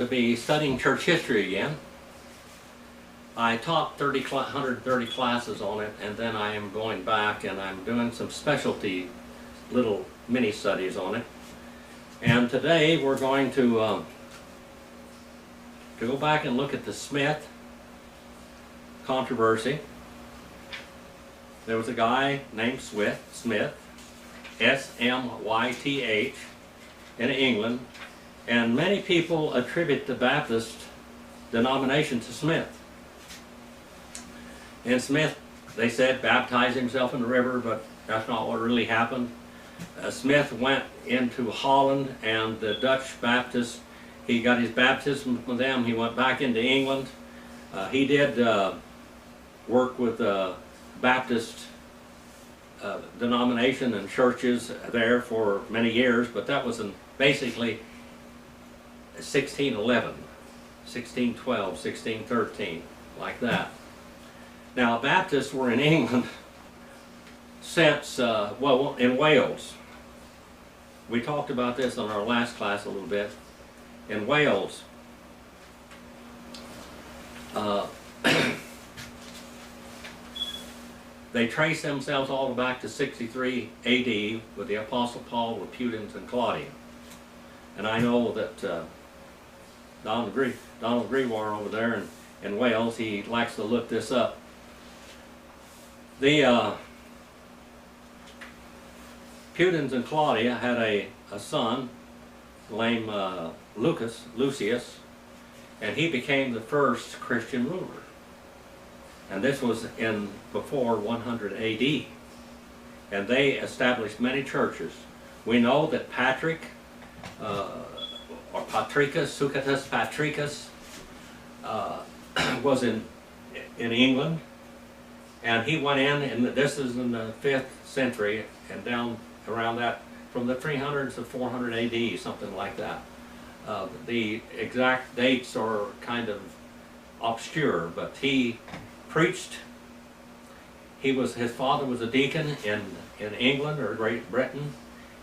To be studying church history again. I taught 130 classes on it, and then I am going back and I'm doing some specialty little mini studies on it. And today we're going to go back and look at the Smyth controversy. There was a guy named Smyth, S-M-Y-T-H, in England. And many people attribute the Baptist denomination to Smyth. And Smyth, they said, baptized himself in the river, but that's not what really happened. Smyth went into Holland, and the Dutch Baptists, he got his baptism from them. He went back into England. He did work with the Baptist denomination and churches there for many years, but that was basically 1611, 1612, 1613, like that. Now, Baptists were in England since, well, in Wales. We talked about this on our last class a little bit. In Wales, they trace themselves all back to 63 AD with the Apostle Paul, with Pudens and Claudia. And I know that Donald Grewar over there in Wales, he likes to look this up. The Pudens and Claudia had a son named Lucius, and he became the first Christian ruler. And this was before 100 AD. And they established many churches. We know that Patrick, or Patricus, Sucatus Patricus, was in England, and he went in, and this is in the 5th century, and down around that, from the 300s to 400 AD, something like that. The exact dates are kind of obscure, but he preached. His father was a deacon in England or Great Britain,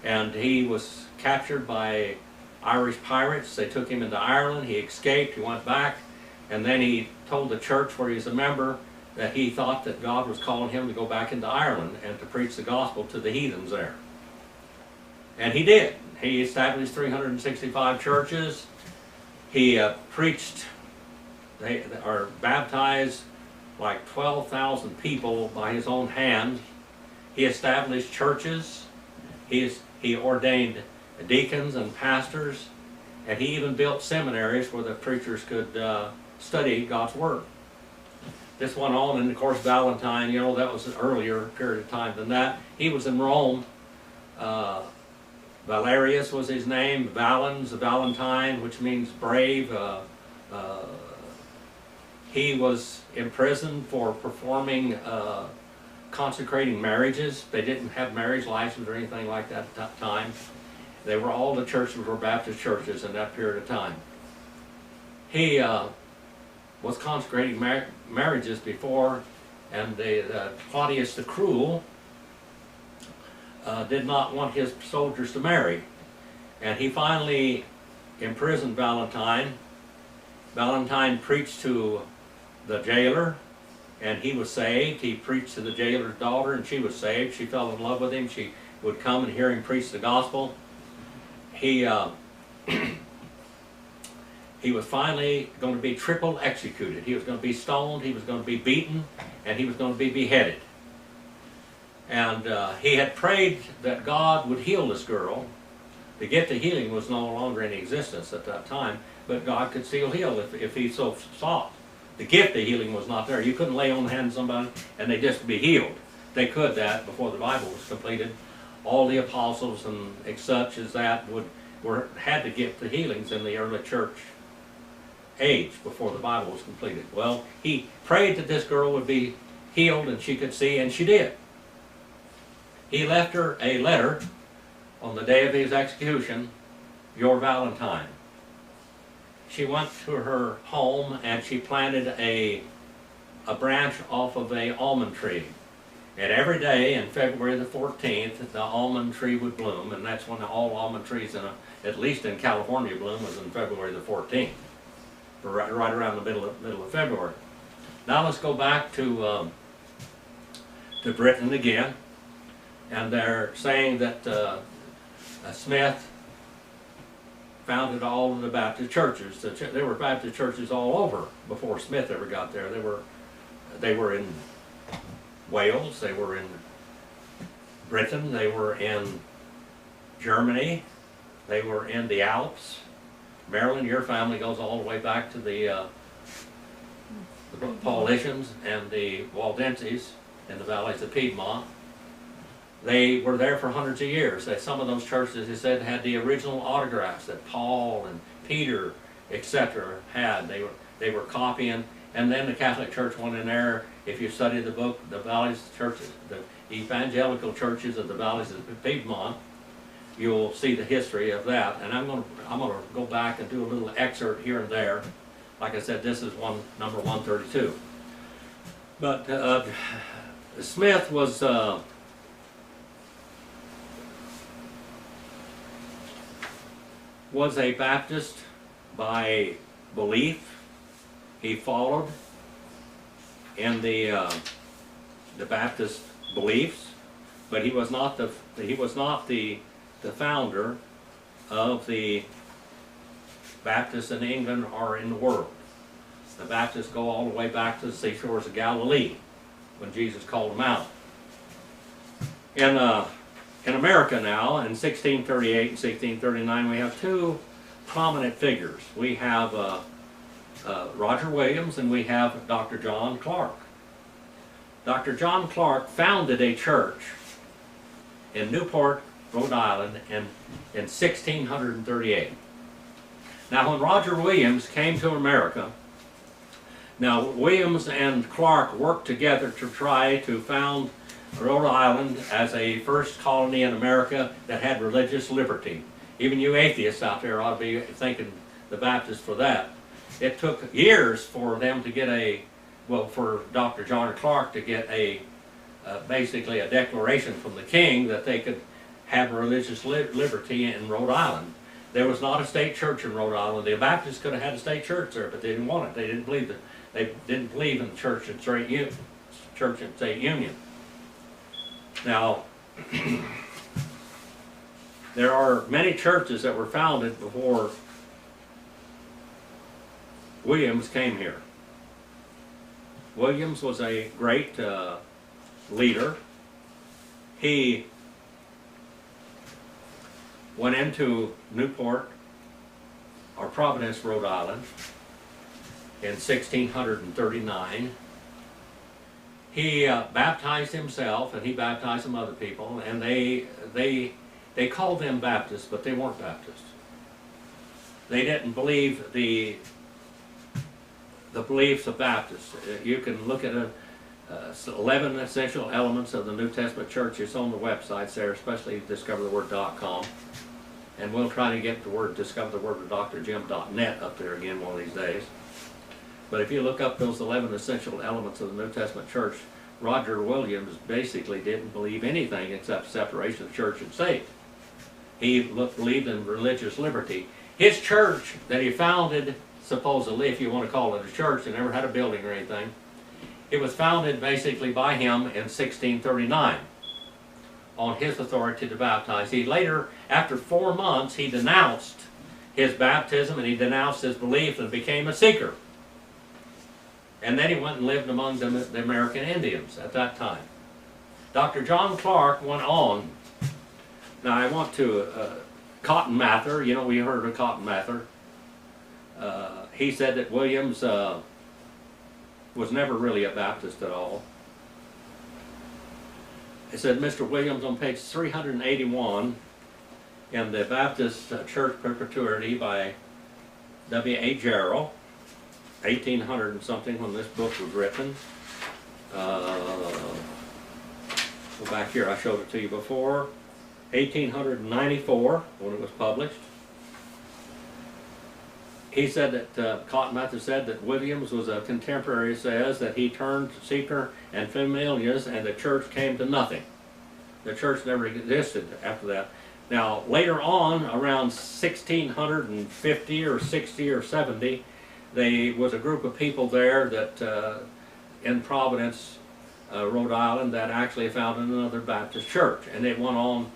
and he was captured by Irish pirates. They took him into Ireland. He escaped. He went back, and then he told the church where he's a member that he thought that God was calling him to go back into Ireland and to preach the gospel to the heathens there. And he did. He established 365 churches. He preached, or baptized like 12,000 people by his own hand. He established churches. He ordained deacons and pastors, and he even built seminaries where the preachers could study God's Word. This went on, and of course Valentine, you know, that was an earlier period of time than that. He was in Rome. Valerius was his name, Valentine, which means brave. He was imprisoned for performing consecrating marriages. They didn't have marriage license or anything like that at that time. All the churches were Baptist churches in that period of time. He was consecrating marriages before, and Claudius the Cruel did not want his soldiers to marry. And he finally imprisoned Valentine. Valentine preached to the jailer, and he was saved. He preached to the jailer's daughter, and she was saved. She fell in love with him. She would come and hear him preach the gospel. He was finally going to be triple executed. He was going to be stoned, he was going to be beaten, and he was going to be beheaded. And he had prayed that God would heal this girl. The gift of healing was no longer in existence at that time, but God could still heal if he so sought. The gift of healing was not there. You couldn't lay on the hand of somebody and they just be healed. They could that before the Bible was completed. All the apostles and such as that had to get the healings in the early church age before the Bible was completed. Well, he prayed that this girl would be healed and she could see, and she did. He left her a letter on the day of his execution, "Your Valentine." She went to her home and she planted a branch off of an almond tree. And every day in February the 14th, the almond tree would bloom, and that's when all almond trees, at least in California, bloom was in February the 14th. right around the middle of February. Now let's go back to Britain again, and they're saying that Smyth founded all of the Baptist churches. There were Baptist churches all over before Smyth ever got there. They were in Wales, they were in Britain, they were in Germany, they were in the Alps. Maryland, your family goes all the way back to the Paulicians and the Waldenses in the valleys of Piedmont. They were there for hundreds of years. Some of those churches, they said, had the original autographs that Paul and Peter, etc. had. They were copying, and then the Catholic Church went in there. If you study the book, the valleys churches, the evangelical churches of the valleys of Piedmont, you'll see the history of that. And I'm gonna go back and do a little excerpt here and there. Like I said, this is number 132. But Smyth was a Baptist by belief. He followed in the Baptist beliefs, but he was not the founder of the Baptists in England or in the world. The Baptists go all the way back to the seashores of Galilee when Jesus called them out. In America now, in 1638 and 1639, we have two prominent figures. We have Roger Williams and we have Dr. John Clark. Dr. John Clark founded a church in Newport, Rhode Island in 1638. Now when Roger Williams came to America, now Williams and Clark worked together to try to found Rhode Island as a first colony in America that had religious liberty. Even you atheists out there ought to be thanking the Baptists for that. It took years for them to get for Dr. John Clark to get basically a declaration from the king that they could have religious liberty in Rhode Island. There was not a state church in Rhode Island. The Baptists could have had a state church there, but they didn't want it. They didn't believe that. They didn't believe in the church and state union. Now, there are many churches that were founded before Williams came here. Williams was a great leader. He went into Newport or Providence, Rhode Island in 1639. He baptized himself and he baptized some other people, and they called them Baptists, but they weren't Baptists. They didn't believe the beliefs of Baptists. You can look at 11 essential elements of the New Testament church. It's on the websites there, especially discovertheword.com. And we'll try to get the word discovertheword.drjim.net up there again one of these days. But if you look up those 11 essential elements of the New Testament church, Roger Williams basically didn't believe anything except separation of church and state. He believed in religious liberty. His church that he founded, supposedly, if you want to call it a church, it never had a building or anything, it was founded basically by him in 1639 on his authority to baptize. He later, after 4 months, he denounced his baptism and he denounced his belief and became a seeker. And then he went and lived among the American Indians at that time. Dr. John Clark went on. Now I want to, Cotton Mather, you know, we heard of Cotton Mather. He said that Williams was never really a Baptist at all. He said Mr. Williams on page 381 in the Baptist Church Perpetuity by W.A. Jarrell, 1800 and something when this book was written. Go back here, I showed it to you before. 1894 when it was published. He said that, Cotton Mather said that Williams was a contemporary, says that he turned seeker and familiars and the church came to nothing. The church never existed after that. Now later on, around 1650 or 60 or 70, There was a group of people there that in Providence, Rhode Island, that actually founded another Baptist church, and it went on.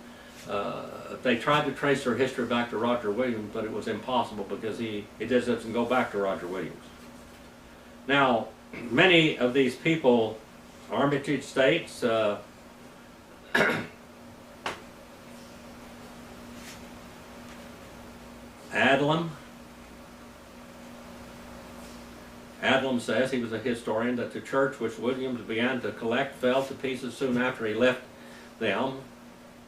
They tried to trace their history back to Roger Williams, but it was impossible because it just doesn't go back to Roger Williams. Now, many of these people, Armitage States, Adlam says, he was a historian, that the church which Williams began to collect fell to pieces soon after he left them.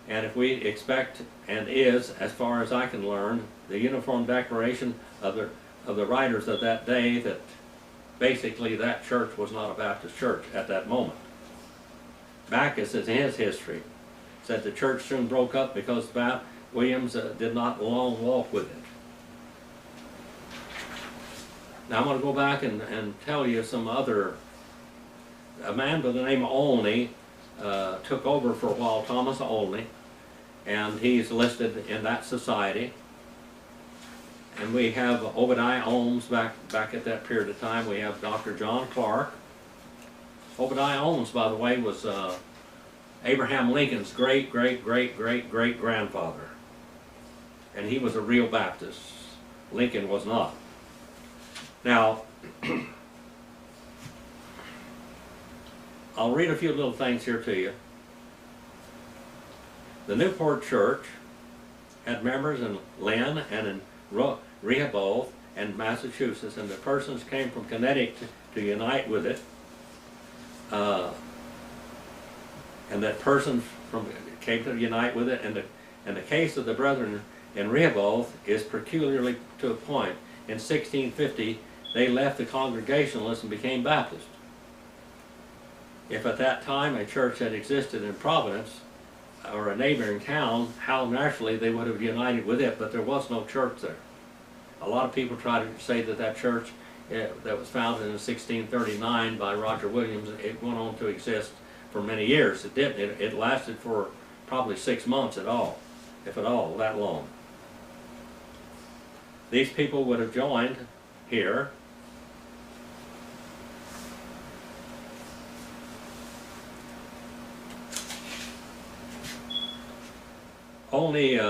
And if we expect, and is, as far as I can learn, the uniform declaration of the writers of that day, that basically that church was not a Baptist church at that moment. Backus, in his history, said the church soon broke up because Williams did not long walk with it. Now I'm going to go back and tell you some other. A man by the name of Olney took over for a while, Thomas Olney, and he's listed in that society. And we have Obadiah Ohms back at that period of time. We have Dr. John Clark. Obadiah Ohms, by the way, was Abraham Lincoln's great-great-great-great-great-grandfather. And he was a real Baptist. Lincoln was not. Now, I'll read a few little things here to you. The Newport Church had members in Lynn and in Rehoboth and Massachusetts, and the persons came from Connecticut to unite with it. And that person came to unite with it, and the case of the brethren in Rehoboth is peculiarly to a point. In 1650, they left the Congregationalists and became Baptist. If at that time a church had existed in Providence or a neighboring town, how naturally they would have united with it, but there was no church there. A lot of people try to say that that church that was founded in 1639 by Roger Williams, it went on to exist for many years. It didn't. It lasted for probably 6 months at all, if at all, that long. These people would have joined here. Only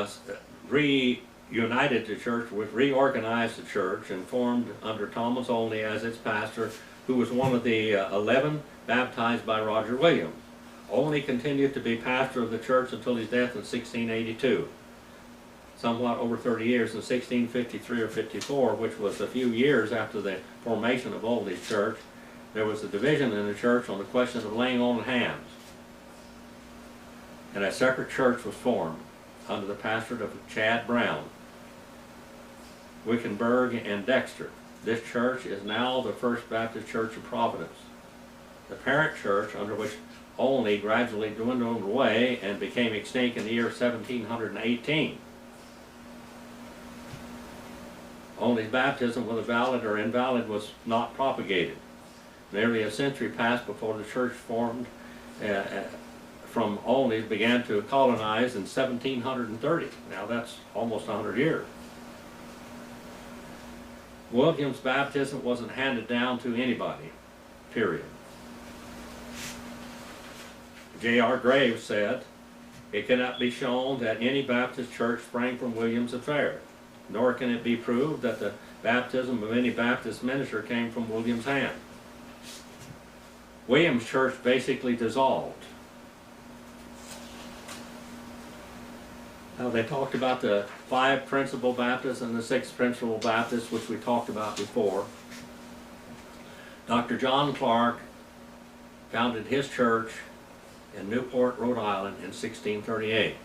reunited the church, reorganized the church, and formed under Thomas Olney as its pastor, who was one of the 11 baptized by Roger Williams. Olney continued to be pastor of the church until his death in 1682. Somewhat over 30 years, in 1653 or 54, which was a few years after the formation of Olney's church, there was a division in the church on the question of laying on of hands. And a separate church was formed under the pastorate of Chad Brown, Wickenburg, and Dexter. This church is now the First Baptist Church of Providence. The parent church, under which Olney gradually dwindled away and became extinct in the year 1718. Olney's baptism, whether valid or invalid, was not propagated. Nearly a century passed before the church formed from Olney's began to colonize in 1730. Now that's almost 100 years. Williams' baptism wasn't handed down to anybody, period. J.R. Graves said, "It cannot be shown that any Baptist church sprang from Williams' affair, nor can it be proved that the baptism of any Baptist minister came from Williams' hand." Williams' church basically dissolved. Now, they talked about the 5 principal Baptists and the 6 principal Baptists, which we talked about before. Dr. John Clark founded his church in Newport, Rhode Island in 1638.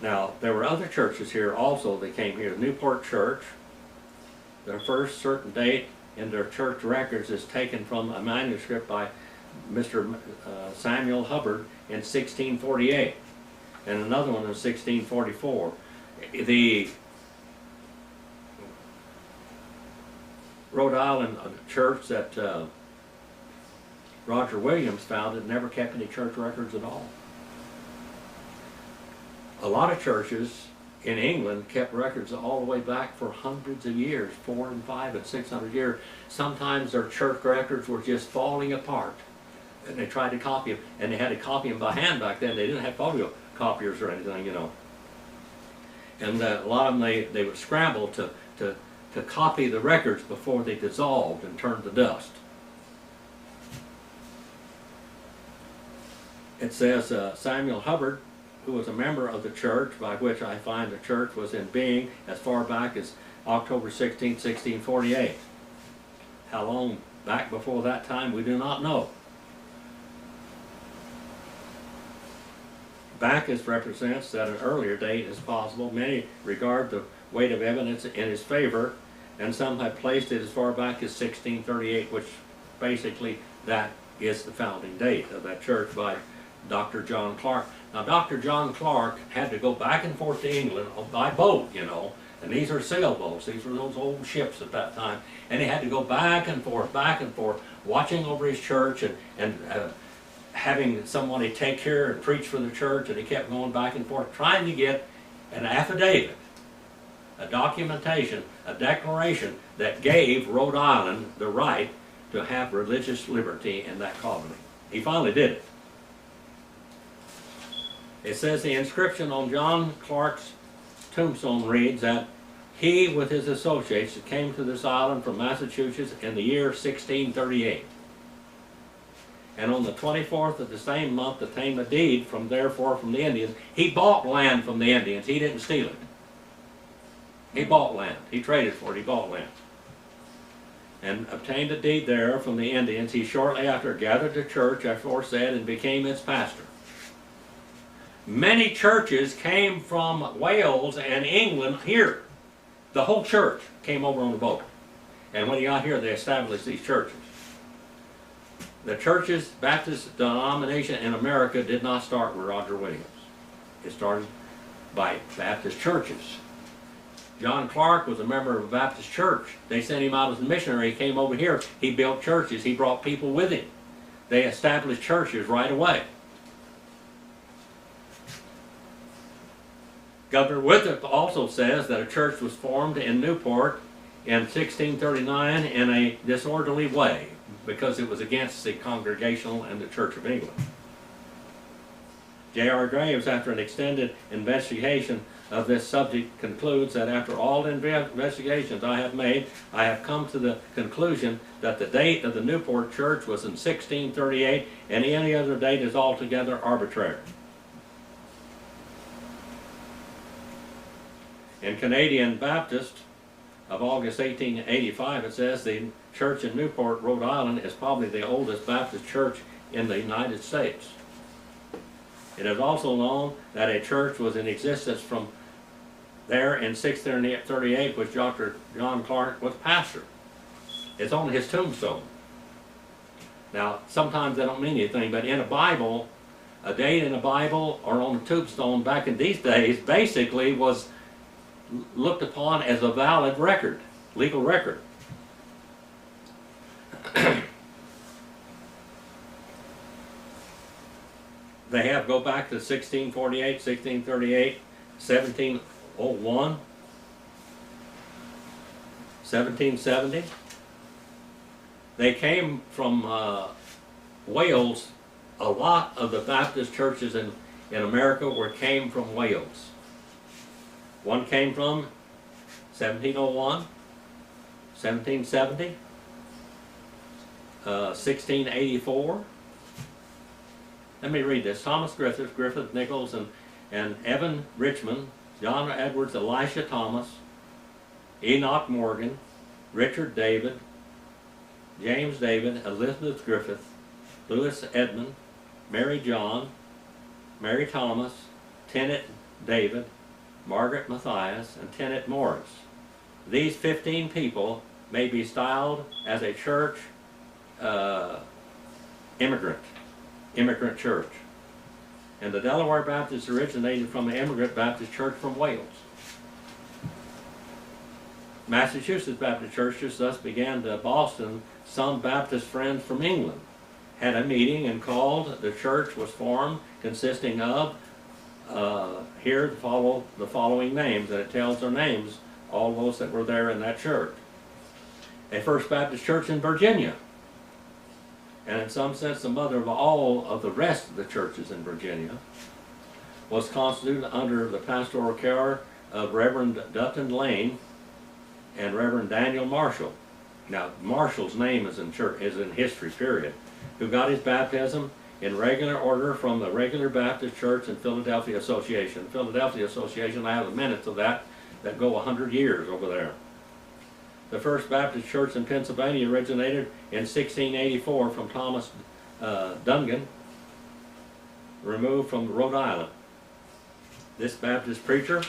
Now, there were other churches here also that came here. The Newport Church, their first certain date in their church records is taken from a manuscript by Mr. Samuel Hubbard in 1648, and another one in 1644. The Rhode Island church that Roger Williams founded never kept any church records at all. A lot of churches in England kept records all the way back for hundreds of years, 400 and 500 and 600 years. Sometimes their church records were just falling apart, and they tried to copy them, and they had to copy them by hand back then. They didn't have photocopiers or anything, you know. And a lot of them, they would scramble to copy the records before they dissolved and turned to dust. It says Samuel Hubbard, who was a member of the church, by which I find the church was in being as far back as October 16, 1648. How long back before that time, we do not know. Backus represents that an earlier date is possible. Many regard the weight of evidence in his favor, and some have placed it as far back as 1638, which basically that is the founding date of that church by Dr. John Clark. Now, Dr. John Clark had to go back and forth to England by boat, you know, and these are sailboats. These were those old ships at that time, and he had to go back and forth, watching over his church and having somebody take care and preach for the church, and he kept going back and forth, trying to get an affidavit, a documentation, a declaration that gave Rhode Island the right to have religious liberty in that colony. He finally did it. It says the inscription on John Clark's tombstone reads that he, with his associates, came to this island from Massachusetts in the year 1638. And on the 24th of the same month obtained a deed from the Indians. He bought land from the Indians. He didn't steal it. He bought land. He traded for it. He bought land. And obtained a deed there from the Indians. He shortly after gathered the church aforesaid and became its pastor. Many churches came from Wales and England here. The whole church came over on the boat. And when he got here, they established these churches. The churches, Baptist denomination in America did not start with Roger Williams. It started by Baptist churches. John Clark was a member of a Baptist church. They sent him out as a missionary. He came over here. He built churches. He brought people with him. They established churches right away. Governor Winthrop also says that a church was formed in Newport in 1639 in a disorderly way because it was against the Congregational and the Church of England. J.R. Graves, after an extended investigation of this subject, concludes that after all the investigations I have made, I have come to the conclusion that the date of the Newport church was in 1638 and any other date is altogether arbitrary. In Canadian Baptist of August 1885, it says the church in Newport, Rhode Island is probably the oldest Baptist church in the United States. It is also known that a church was in existence from there in 1638, which Dr. John Clark was pastor. It's on his tombstone. Now, sometimes they don't mean anything, but in a Bible, a date in a Bible or on a tombstone back in these days basically was looked upon as a valid record, legal record. They have go back to 1648, 1638, 1701, 1770. They came from Wales. A lot of the Baptist churches in America came from Wales. One came from 1701, 1770, 1684. Let me read this. Thomas Griffith Nichols, and Evan Richmond, John Edwards, Elisha Thomas, Enoch Morgan, Richard David, James David, Elizabeth Griffith, Louis Edmund, Mary John, Mary Thomas, Tennant David, Margaret Matthias, and Tennant Morris. These 15 people may be styled as a church immigrant church. And the Delaware Baptists originated from an immigrant Baptist church from Wales. Massachusetts Baptist churches thus began to Boston. Some Baptist friends from England had a meeting and called. The church was formed consisting of here follow the following names, and it tells their names, all those that were there in that church. A First Baptist Church in Virginia, and in some sense the mother of all of the rest of the churches in Virginia, was constituted under the pastoral care of Reverend Dutton Lane and Reverend Daniel Marshall. Now, Marshall's name is in history, period, who got his baptism in regular order from the Regular Baptist Church and Philadelphia Association. Philadelphia Association, I have the minutes of that go 100 years over there. The First Baptist Church in Pennsylvania originated in 1684 from Thomas Dungan, removed from Rhode Island. This Baptist preacher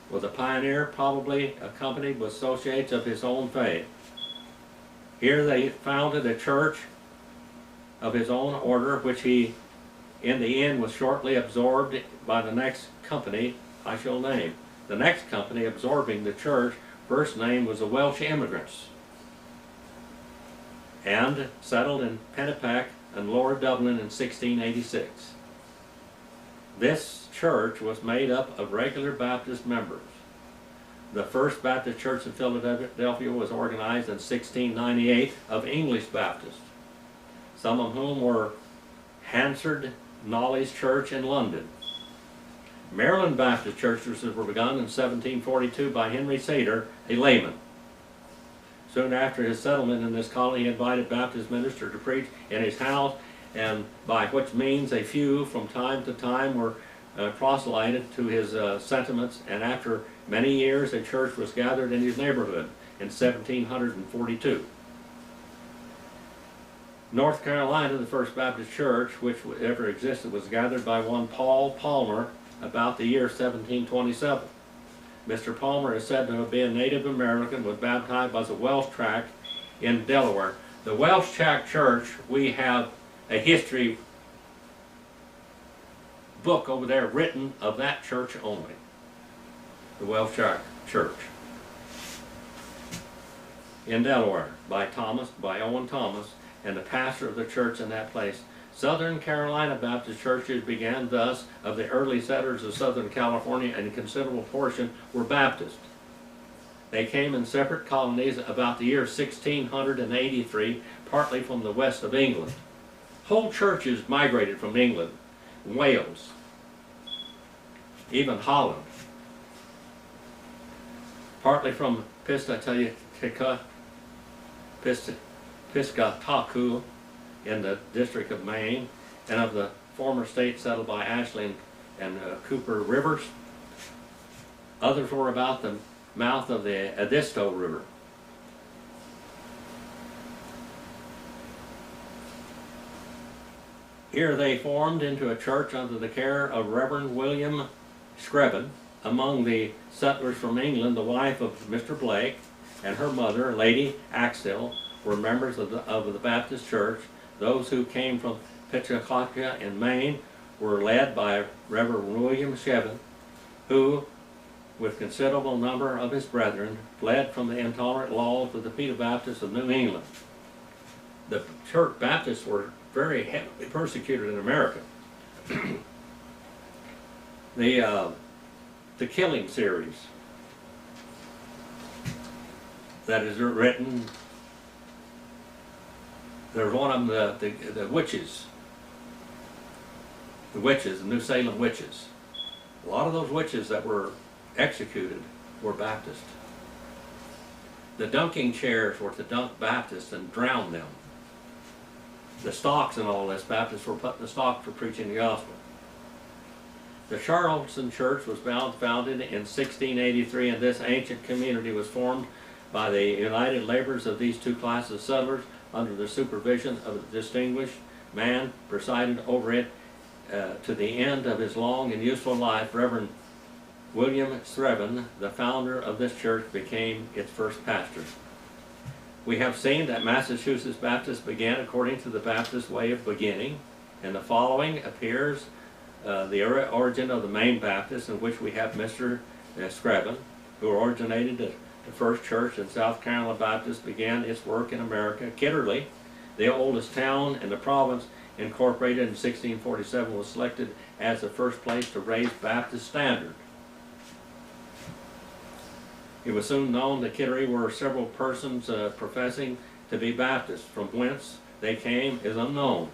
was a pioneer, probably accompanied with associates of his own faith. Here they founded a church of his own order, which he, in the end, was shortly absorbed by the next company I shall name. The next company absorbing the church, first name was the Welsh immigrants, and settled in Pennapack and Lower Dublin in 1686. This church was made up of regular Baptist members. The First Baptist Church in Philadelphia was organized in 1698 of English Baptists, some of whom were Hansard Knollys Church in London. Maryland Baptist churches were begun in 1742 by Henry Sater, a layman. Soon after his settlement in this colony, he invited Baptist ministers to preach in his house, and by which means a few from time to time were proselyted to his sentiments, and after many years a church was gathered in his neighborhood in 1742. North Carolina, the First Baptist Church, which ever existed, was gathered by one Paul Palmer about the year 1727. Mr. Palmer is said to have been Native American, was baptized by the Welsh tract in Delaware. The Welsh tract church, we have a history book over there written of that church only. The Welsh tract church in Delaware by Owen Thomas, and the pastor of the church in that place. Southern Carolina Baptist churches began thus of the early settlers of Southern California, and a considerable portion were Baptist. They came in separate colonies about the year 1683, partly from the west of England. Whole churches migrated from England, Wales, even Holland, partly from Piscataquis in the District of Maine, and of the former state settled by Ashley and Cooper rivers. Others were about the mouth of the Edisto River. Here they formed into a church under the care of Reverend William Screven. Among the settlers from England, the wife of Mr. Blake and her mother, Lady Axtell, were members of the Baptist Church. Those who came from Piscataquis in Maine were led by Reverend William Screven, who, with considerable number of his brethren, fled from the intolerant laws of the Peter Baptists of New England. The church Baptists were very heavily persecuted in America. The Killing series that is written, there's one of them, the witches, the New Salem witches. A lot of those witches that were executed were Baptist. The dunking chairs were to dunk Baptists and drown them. The stocks and all this, Baptists were put in the stock for preaching the gospel. The Charleston Church was founded in 1683, and this ancient community was formed by the united labors of these two classes of settlers under the supervision of a distinguished man presided over it to the end of his long and useful life. Reverend William Screven, the founder of this church, became its first pastor. We have seen that Massachusetts Baptists began according to the Baptist way of beginning. In the following appears the origin of the Maine Baptists, in which we have Mr. Screven, who originated the first church in South Carolina. Baptist began its work in America. Kitterly, the oldest town in the province, incorporated in 1647, was selected as the first place to raise Baptist standard. It was soon known that Kittery were several persons professing to be Baptists. From whence they came is unknown.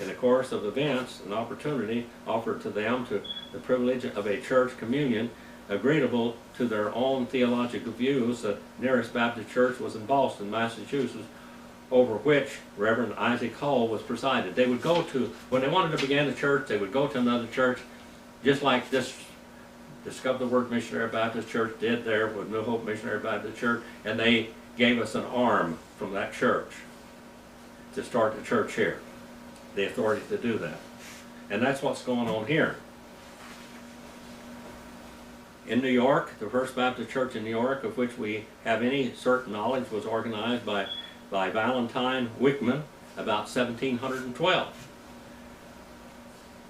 In the course of events, an opportunity offered to them to the privilege of a church communion agreeable to their own theological views. The nearest Baptist church was in Boston, Massachusetts, over which Reverend Isaac Hull was presided. They would go to, when they wanted to begin a church, they would go to another church, just like this Discover the Word Missionary Baptist Church did there with New Hope Missionary Baptist Church, and they gave us an arm from that church to start the church here, the authority to do that. And that's what's going on here. In New York, the First Baptist Church in New York, of which we have any certain knowledge, was organized by Valentine Wickman about 1712.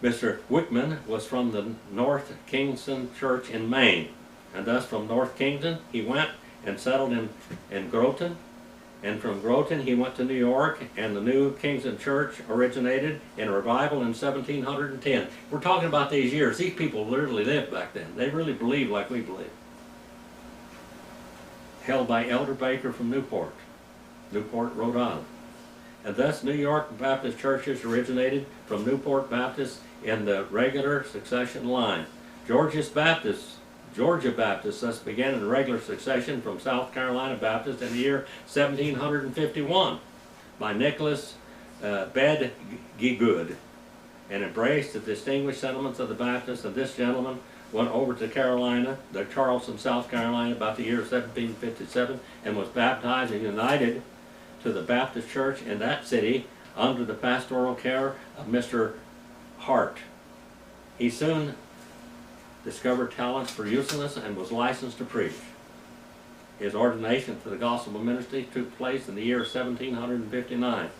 Mr. Wickman was from the North Kingston Church in Maine, and thus from North Kingston he went and settled in Groton, and from Groton he went to New York, and the New Kingston Church originated in a revival in 1710. We're talking about these years. These people literally lived back then. They really believed like we believe. Held by Elder Baker from Newport, Rhode Island. And thus New York Baptist churches originated from Newport Baptist in the regular succession line. Georgia Baptist thus began in regular succession from South Carolina Baptist in the year 1751 by Nicholas Bedgigood, and embraced the distinguished sentiments of the Baptists. And this gentleman went over to Carolina, Charleston, South Carolina, about the year 1757, and was baptized and united to the Baptist church in that city under the pastoral care of Mr. Hart. He soon discovered talents for usefulness and was licensed to preach. His ordination to the gospel ministry took place in the year 1759,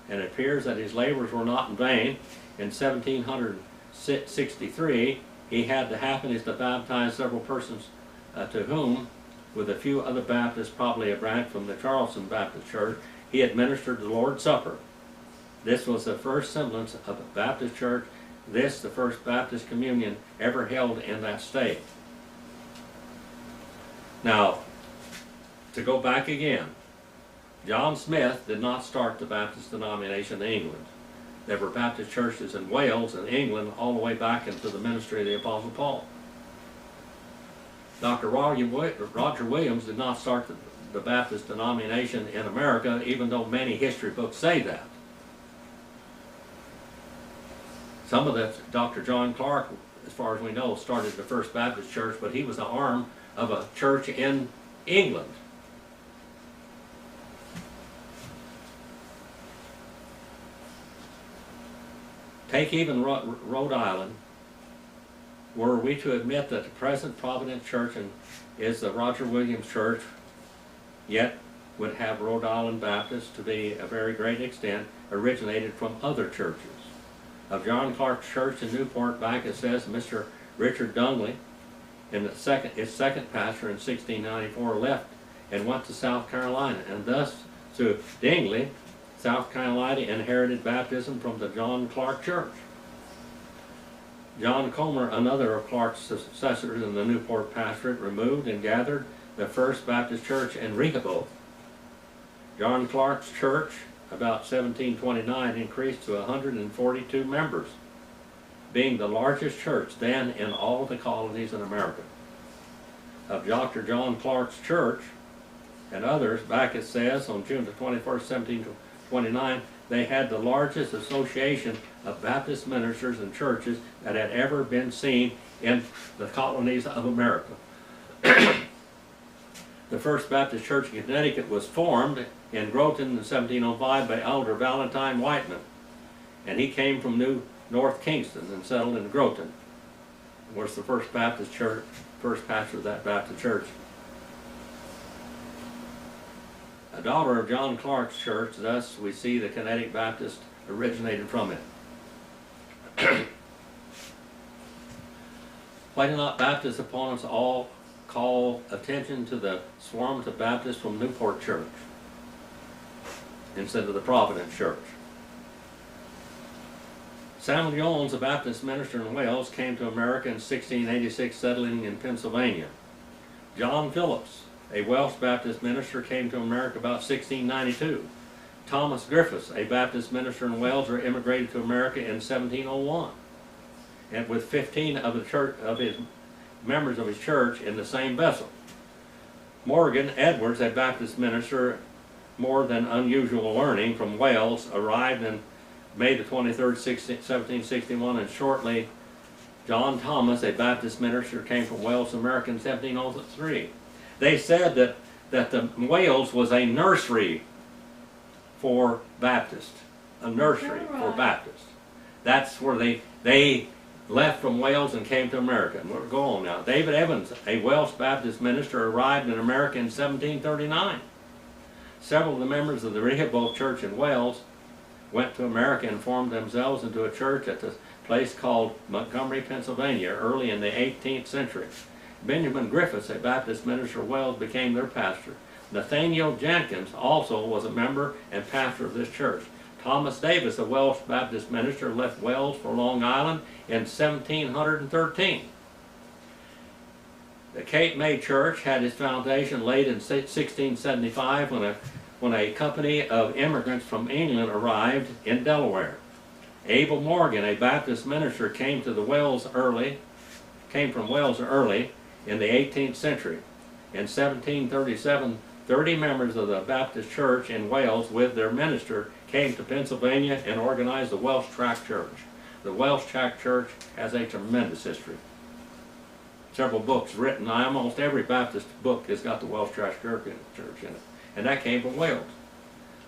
and it appears that his labors were not in vain. In 1763, he had the happiness to baptize several persons to whom, with a few other Baptists, probably a branch from the Charleston Baptist Church, he administered the Lord's Supper. This was the first semblance of a Baptist church, the first Baptist communion ever held in that state. Now, to go back again, John Smyth did not start the Baptist denomination in England. There were Baptist churches in Wales and England all the way back into the ministry of the Apostle Paul. Dr. Roger Williams did not start the Baptist denomination in America, even though many history books say that. Some of the, Dr. John Clark, as far as we know, started the First Baptist Church, but he was the arm of a church in England. Take even Rhode Island. Were we to admit that the present Providence Church is the Roger Williams Church, yet would have Rhode Island Baptist to be a very great extent originated from other churches. Of John Clark's church in Newport back, it says Mr. Richard Dungley, its second pastor in 1694, left and went to South Carolina, and thus to Dingley, South Carolina inherited baptism from the John Clark Church. John Comer, another of Clark's successors in the Newport pastorate, removed and gathered the First Baptist Church in Rehoboth. John Clark's church, about 1729, increased to 142 members, being the largest church then in all the colonies in America. Of Dr. John Clark's church and others, back it says on June the 21st, 1729, they had the largest association of Baptist ministers and churches that had ever been seen in the colonies of America. The First Baptist Church in Connecticut was formed in Groton in 1705 by Elder Valentine Whiteman, and he came from North Kingston and settled in Groton. Was the First Baptist Church, first pastor of that Baptist church. A daughter of John Clark's church, thus we see the Connecticut Baptist originated from it. Why do not Baptist opponents all call attention to the swarms of Baptists from Newport Church instead of the Providence Church? Samuel Jones, a Baptist minister in Wales, came to America in 1686, settling in Pennsylvania. John Phillips, a Welsh Baptist minister, came to America about 1692. Thomas Griffiths, a Baptist minister in Wales, immigrated to America in 1701, and with 15 of his members of his church in the same vessel. Morgan Edwards, a Baptist minister, more than unusual learning, from Wales, arrived in May the 23rd, 1761, and shortly John Thomas, a Baptist minister, came from Wales to America in 1703. They said that the Wales was a nursery for Baptists, a nursery for Baptists. That's where they left from Wales and came to America. And we'll go on now. David Evans, a Welsh Baptist minister, arrived in America in 1739. Several of the members of the Rehoboth Church in Wales went to America and formed themselves into a church at the place called Montgomery, Pennsylvania, early in the 18th century. Benjamin Griffiths, a Baptist minister of Wales, became their pastor. Nathaniel Jenkins also was a member and pastor of this church. Thomas Davis, a Welsh Baptist minister, left Wales for Long Island in 1713. The Cape May Church had its foundation laid in 1675 when a company of immigrants from England arrived in Delaware. Abel Morgan, a Baptist minister, came from Wales early in the 18th century. In 1737, 30 members of the Baptist Church in Wales with their minister came to Pennsylvania and organized the Welsh Tract Church. The Welsh Tract Church has a tremendous history. Several books written. Almost every Baptist book has got the Welsh Tract Church in it. And that came from Wales.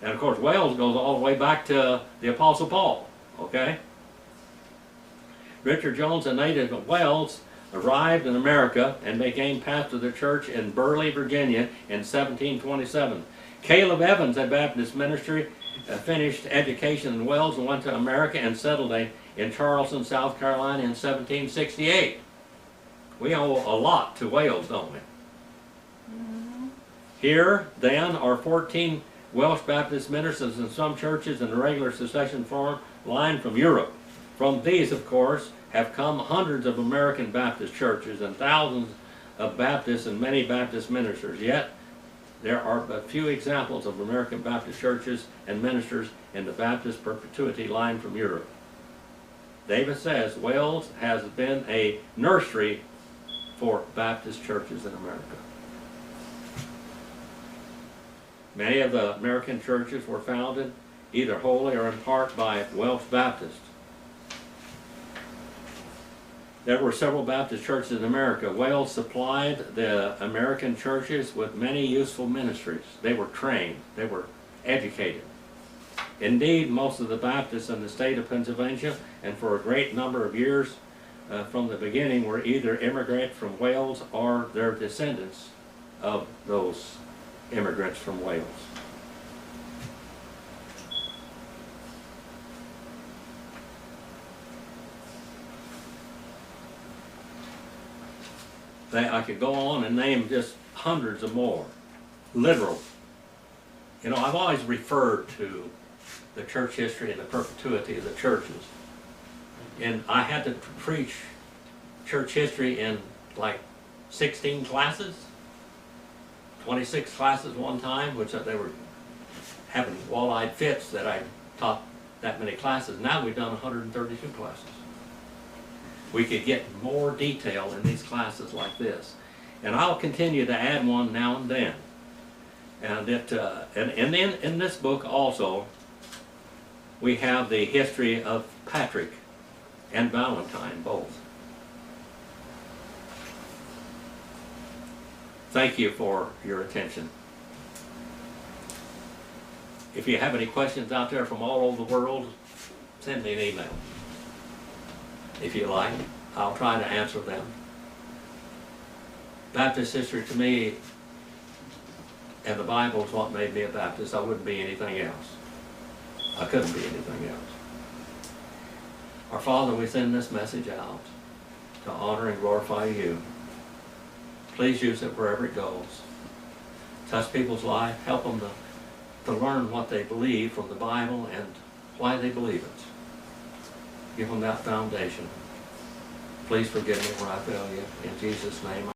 And of course Wales goes all the way back to the Apostle Paul. Okay? Richard Jones, a native of Wales, arrived in America and became pastor of the church in Burleigh, Virginia in 1727. Caleb Evans, a Baptist minister, finished education in Wales and went to America and settled in Charleston, South Carolina in 1768. We owe a lot to Wales, don't we? Here, then, are 14 Welsh Baptist ministers in some churches in the regular succession form line from Europe. From these, of course, have come hundreds of American Baptist churches and thousands of Baptists and many Baptist ministers. Yet, there are but few examples of American Baptist churches and ministers in the Baptist perpetuity line from Europe. Davis says Wales has been a nursery for Baptist churches in America. Many of the American churches were founded either wholly or in part by Welsh Baptists. There were several Baptist churches in America. Wales supplied the American churches with many useful ministries. They were trained. They were educated. Indeed, most of the Baptists in the state of Pennsylvania, and for a great number of years from the beginning, were either immigrants from Wales or their descendants of those immigrants from Wales. I could go on and name just hundreds of more, literal. You know, I've always referred to the church history and the perpetuity of the churches. And I had to preach church history in like 16 classes, 26 classes one time, which they were having wall-eyed fits that I taught that many classes. Now we've done 132 classes. We could get more detail in these classes like this. And I'll continue to add one now and then. And then in this book also, we have the history of Patrick and Valentine both. Thank you for your attention. If you have any questions out there from all over the world, send me an email. If you like, I'll try to answer them. Baptist history to me and the Bible is what made me a Baptist. I wouldn't be anything else. I couldn't be anything else. Our Father, we send this message out to honor and glorify you. Please use it wherever it goes. Touch people's life, help them to learn what they believe from the Bible and why they believe it. give them that foundation. Please forgive me where I fail you. In Jesus' name.